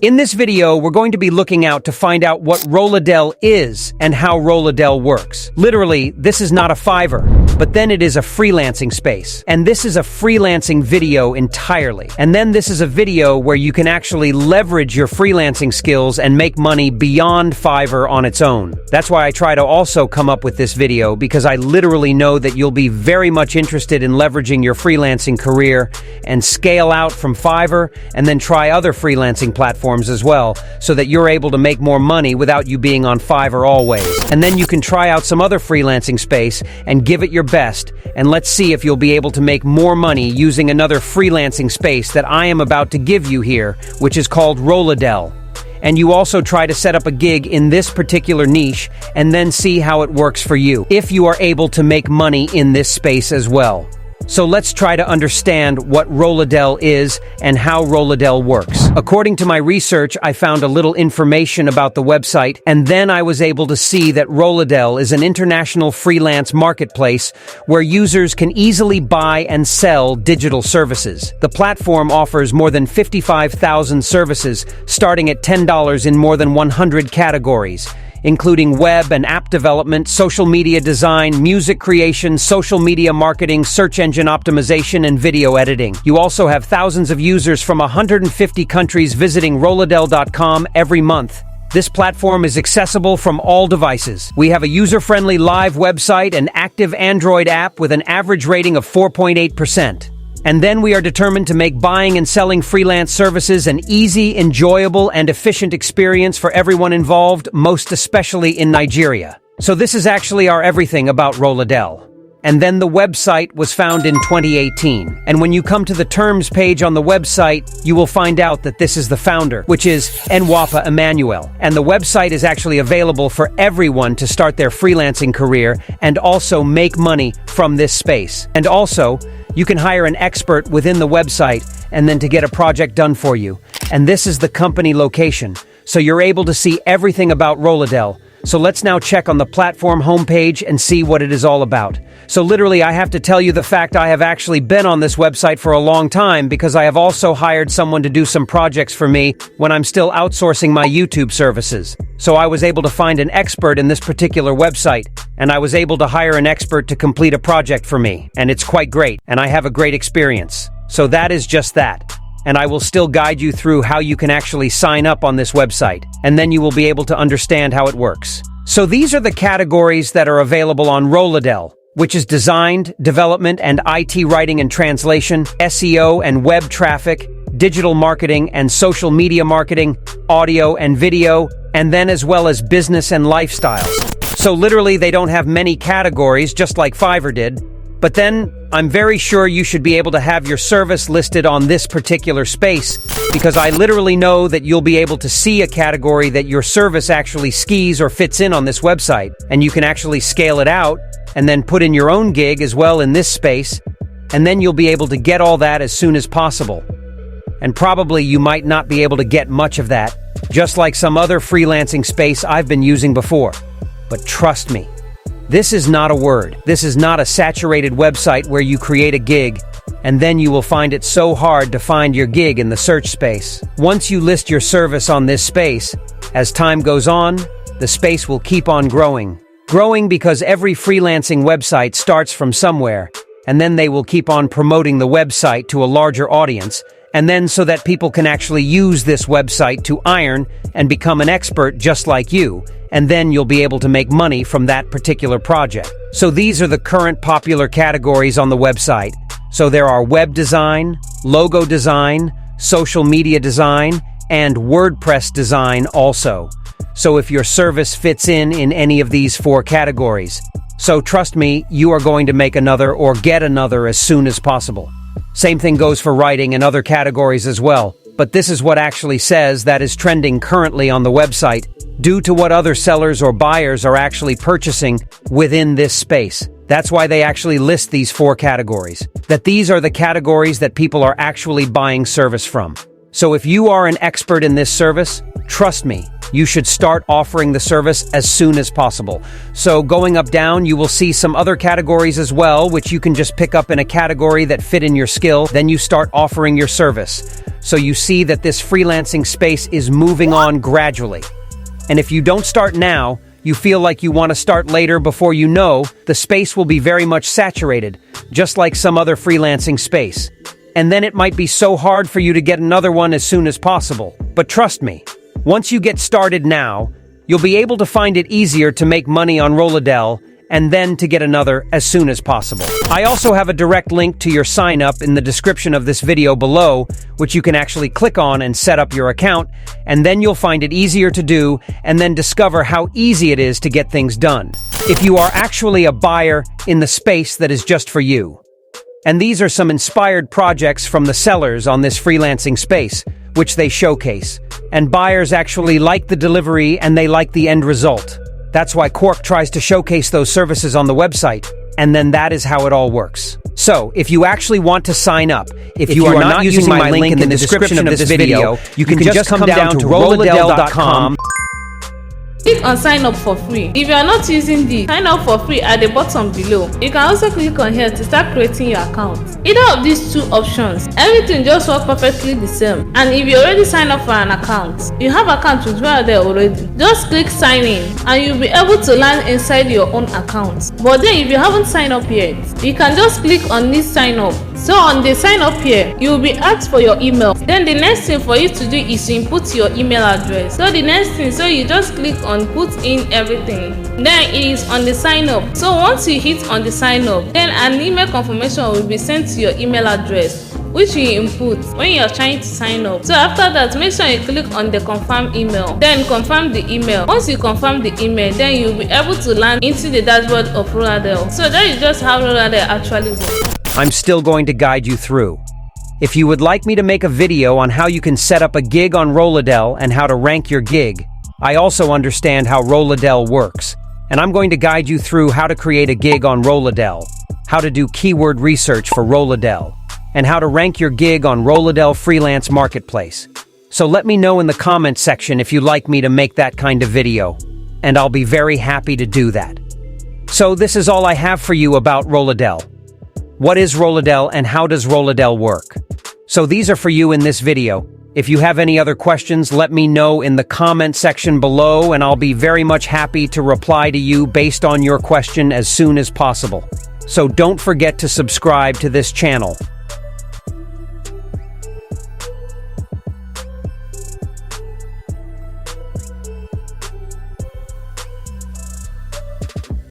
In this video, we're going to be looking out to find out what Roladel is and how Roladel works. Literally, this is not a Fiverr, but then it is a freelancing space. And this is a freelancing video entirely. And then this is a video where you can actually leverage your freelancing skills and make money beyond Fiverr on its own. That's why I try to also come up with this video, because I literally know that you'll be very much interested in leveraging your freelancing career and scale out from Fiverr and then try other freelancing platforms as well, so that you're able to make more money without you being on Fiverr always. And then you can try out some other freelancing space and give it your best, and let's see if you'll be able to make more money using another freelancing space that I am about to give you here, which is called Roladel. And you also try to set up a gig in this particular niche and then see how it works for you, if you are able to make money in this space as well. So let's try to understand what Roladel is and how Roladel works. According to my research, I found a little information about the website, and then I was able to see that Roladel is an international freelance marketplace where users can easily buy and sell digital services. The platform offers more than 55,000 services, starting at $10 in more than 100 categories, including web and app development, social media design, music creation, social media marketing, search engine optimization, and video editing. You also have thousands of users from 150 countries visiting Roladel.com every month. This platform is accessible from all devices. We have a user-friendly live website and active Android app with an average rating of 4.8%. And then we are determined to make buying and selling freelance services an easy, enjoyable, and efficient experience for everyone involved, most especially in Nigeria. So this is actually our everything about Roladel. And then the website was found in 2018. And when you come to the terms page on the website, you will find out that this is the founder, which is Nwapa Emmanuel. And the website is actually available for everyone to start their freelancing career and also make money from this space. And also, you can hire an expert within the website and then to get a project done for you. And this is the company location, so you're able to see everything about Roladel. So let's now check on the platform homepage and see what it is all about. So literally, I have to tell you the fact I have actually been on this website for a long time, because I have also hired someone to do some projects for me when I'm still outsourcing my YouTube services. So I was able to find an expert in this particular website, and I was able to hire an expert to complete a project for me. And it's quite great, and I have a great experience. So that is just that. And I will still guide you through how you can actually sign up on this website, and then you will be able to understand how it works. So these are the categories that are available on Roladel, which is design, development, and IT writing and translation, SEO and web traffic, digital marketing and social media marketing, audio and video, and then as well as business and lifestyle. So literally, they don't have many categories, just like Fiverr did. But then, I'm very sure you should be able to have your service listed on this particular space, because I literally know that you'll be able to see a category that your service actually skis or fits in on this website, and you can actually scale it out and then put in your own gig as well in this space, and then you'll be able to get all that as soon as possible. And probably you might not be able to get much of that, just like some other freelancing space I've been using before. But trust me, this is not a word. This is not a saturated website where you create a gig, and then you will find it so hard to find your gig in the search space. Once you list your service on this space, as time goes on, the space will keep on growing. Growing because every freelancing website starts from somewhere, and then they will keep on promoting the website to a larger audience, and then so that people can actually use this website to earn and become an expert just like you, and then you'll be able to make money from that particular project. So these are the current popular categories on the website. So there are web design, logo design, social media design, and WordPress design also. So if your service fits in any of these four categories, so trust me, you are going to make another or get another as soon as possible. Same thing goes for writing and other categories as well. But this is what actually says that is trending currently on the website, due to what other sellers or buyers are actually purchasing within this space. That's why they actually list these four categories, that these are the categories that people are actually buying service from. So if you are an expert in this service, trust me, you should start offering the service as soon as possible. So going up down, you will see some other categories as well, which you can just pick up in a category that fit in your skill. Then you start offering your service. So you see that this freelancing space is moving on gradually. And if you don't start now, you feel like you want to start later. Before you know, the space will be very much saturated, just like some other freelancing space. And then it might be so hard for you to get another one as soon as possible. But trust me, once you get started now, you'll be able to find it easier to make money on Roladel and then to get another as soon as possible. I also have a direct link to your sign up in the description of this video below, which you can actually click on and set up your account, and then you'll find it easier to do and then discover how easy it is to get things done. If you are actually a buyer in the space that is just for you. And these are some inspired projects from the sellers on this freelancing space, which they showcase. And buyers actually like the delivery and they like the end result. That's why Quark tries to showcase those services on the website, and then that is how it all works. So, if you actually want to sign up, if you are not using my link in the description of this video, you can just come down to roladel.com. Click on sign up for free. If you are not using this, sign up for free at the bottom below. You can also click on here to start creating your account. Either of these two options, everything just works perfectly the same. And if you already signed up for an account, you have account with Roladel already, just click sign in and you'll be able to land inside your own account. But then if you haven't signed up yet, you can just click on this sign up. So on the sign up here, you will be asked for your email. Then the next thing for you to do is to input your email address. So the next thing, so you just click on put in everything. Then it is on the sign up. So once you hit on the sign up, then an email confirmation will be sent to your email address, which you input when you are trying to sign up. So after that, make sure you click on the confirm email, then confirm the email. Once you confirm the email, then you'll be able to land into the dashboard of Roladel. So that is just how Roladel actually works. I'm still going to guide you through. If you would like me to make a video on how you can set up a gig on Roladel and how to rank your gig, I also understand how Roladel works, and I'm going to guide you through how to create a gig on Roladel, how to do keyword research for Roladel, and how to rank your gig on Roladel Freelance Marketplace. So let me know in the comment section if you'd like me to make that kind of video, and I'll be very happy to do that. So this is all I have for you about Roladel. What is Roladel and how does Roladel work? So these are for you in this video. If you have any other questions, let me know in the comment section below and I'll be very much happy to reply to you based on your question as soon as possible. So don't forget to subscribe to this channel.